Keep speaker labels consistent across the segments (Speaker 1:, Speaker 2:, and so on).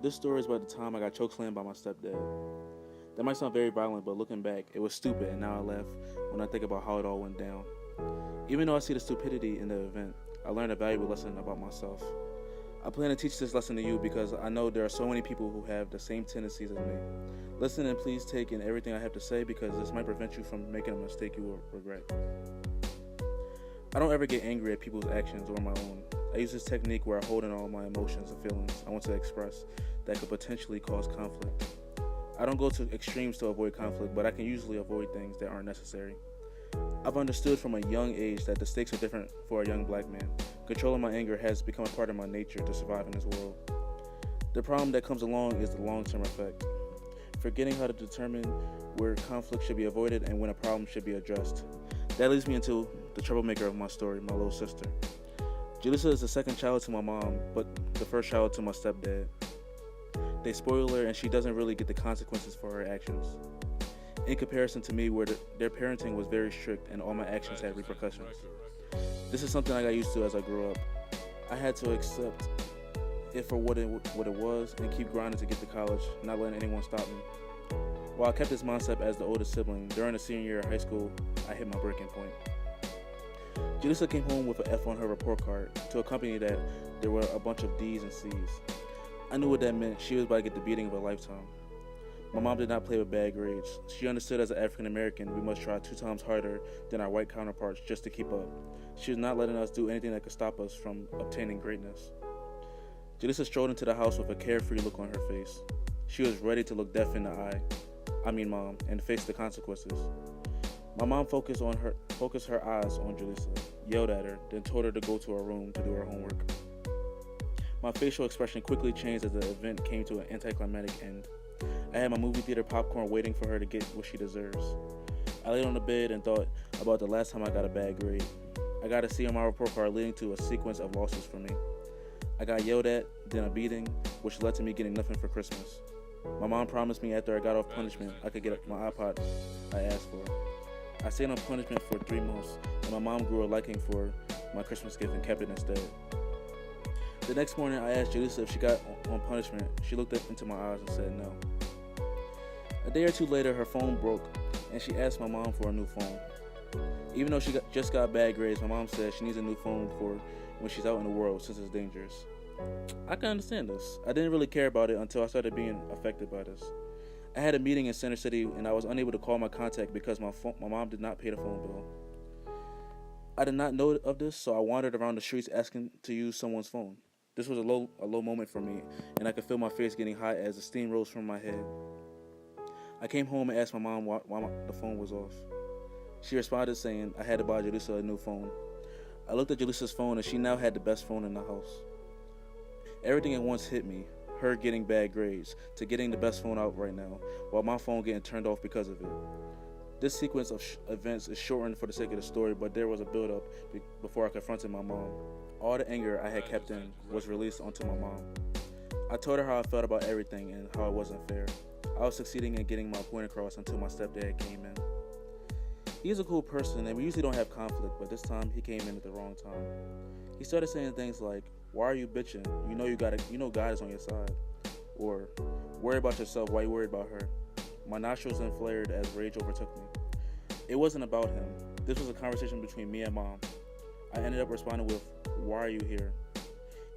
Speaker 1: This story is about the time I got chokeslammed by my stepdad. That might sound very violent, but looking back, it was stupid, and now I laugh when I think about how it all went down. Even though I see the stupidity in the event, I learned a valuable lesson about myself. I plan to teach this lesson to you because I know there are so many people who have the same tendencies as me. Listen and please take in everything I have to say because this might prevent you from making a mistake you will regret. I don't ever get angry at people's actions or my own. I use this technique where I hold in all my emotions and feelings I want to express that could potentially cause conflict. I don't go to extremes to avoid conflict, but I can usually avoid things that aren't necessary. I've understood from a young age that the stakes are different for a young black man. Controlling my anger has become a part of my nature to survive in this world. The problem that comes along is the long-term effect. Forgetting how to determine where conflict should be avoided and when a problem should be addressed. That leads me into the troublemaker of my story, my little sister. Julissa is the second child to my mom, but the first child to my stepdad. They spoil her and she doesn't really get the consequences for her actions. In comparison to me, where their parenting was very strict and all my actions had repercussions. This is something I got used to as I grew up. I had to accept it for what it was and keep grinding to get to college, not letting anyone stop me. While I kept this mindset as the oldest sibling, during the senior year of high school, I hit my breaking point. Julissa came home with an F on her report card to accompany that there were a bunch of D's and C's. I knew what that meant. She was about to get the beating of a lifetime. My mom did not play with bad grades. She understood as an African American, we must try 2 times harder than our white counterparts just to keep up. She was not letting us do anything that could stop us from obtaining greatness. Julissa strolled into the house with a carefree look on her face. She was ready to look death in the eye, mom, and face the consequences. My mom focused her eyes on Julissa, yelled at her, then told her to go to her room to do her homework. My facial expression quickly changed as the event came to an anticlimactic end. I had my movie theater popcorn waiting for her to get what she deserves. I laid on the bed and thought about the last time I got a bad grade. I got a C on my report card leading to a sequence of losses for me. I got yelled at, then a beating, which led to me getting nothing for Christmas. My mom promised me after I got off punishment, I could get my iPod I asked for. I stayed on punishment for 3 months, and my mom grew a liking for my Christmas gift and kept it instead. The next morning, I asked Julissa if she got on punishment. She looked up into my eyes and said no. A day or 2 later, her phone broke, and she asked my mom for a new phone. Even though she just got bad grades, my mom said she needs a new phone for when she's out in the world since it's dangerous. I can understand this. I didn't really care about it until I started being affected by this. I had a meeting in Center City, and I was unable to call my contact because my mom did not pay the phone bill. I did not know of this, so I wandered around the streets asking to use someone's phone. This was a low moment for me, and I could feel my face getting hot as the steam rose from my head. I came home and asked my mom why the phone was off. She responded saying I had to buy Julissa a new phone. I looked at Julissa's phone and she now had the best phone in the house. Everything at once hit me, her getting bad grades, to getting the best phone out right now, while my phone getting turned off because of it. This sequence of events is shortened for the sake of the story, but there was a build-up before I confronted my mom. All the anger I had kept in was released onto my mom. I told her how I felt about everything and how it wasn't fair. I was succeeding in getting my point across until my stepdad came in. He's a cool person and we usually don't have conflict, but this time he came in at the wrong time. He started saying things like, "Why are you bitching? You know God is on your side." Or, "Worry about yourself, why you worried about her?" My nostrils then flared as rage overtook me. It wasn't about him. This was a conversation between me and mom. I ended up responding with, "Why are you here?"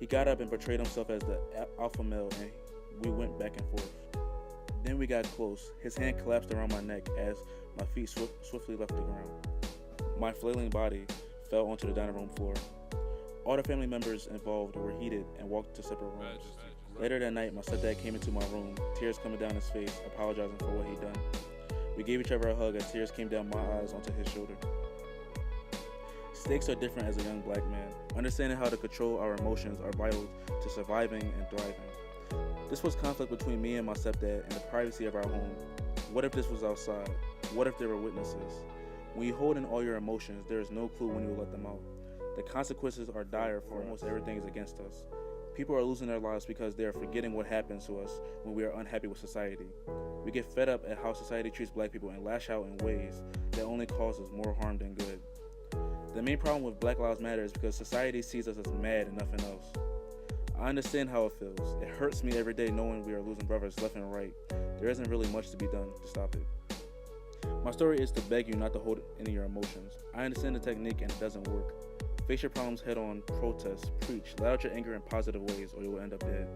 Speaker 1: He got up and portrayed himself as the alpha male and we went back and forth. Then we got close. His hand collapsed around my neck as my feet swiftly left the ground. My flailing body fell onto the dining room floor. All the family members involved were heated and walked to separate rooms. Later that night, my stepdad came into my room, tears coming down his face, apologizing for what he'd done. We gave each other a hug as tears came down my eyes onto his shoulder. Stakes are different as a young black man. Understanding how to control our emotions are vital to surviving and thriving. This was conflict between me and my stepdad in the privacy of our home. What if this was outside? What if there were witnesses? When you hold in all your emotions, there is no clue when you will let them out. The consequences are dire for almost everything is against us. People are losing their lives because they are forgetting what happens to us when we are unhappy with society. We get fed up at how society treats black people and lash out in ways that only causes more harm than good. The main problem with Black Lives Matter is because society sees us as mad and nothing else. I understand how it feels. It hurts me every day knowing we are losing brothers left and right. There isn't really much to be done to stop it. My story is to beg you not to hold any of your emotions. I understand the technique and it doesn't work. Face your problems head on, protest, preach, let out your anger in positive ways or you will end up dead.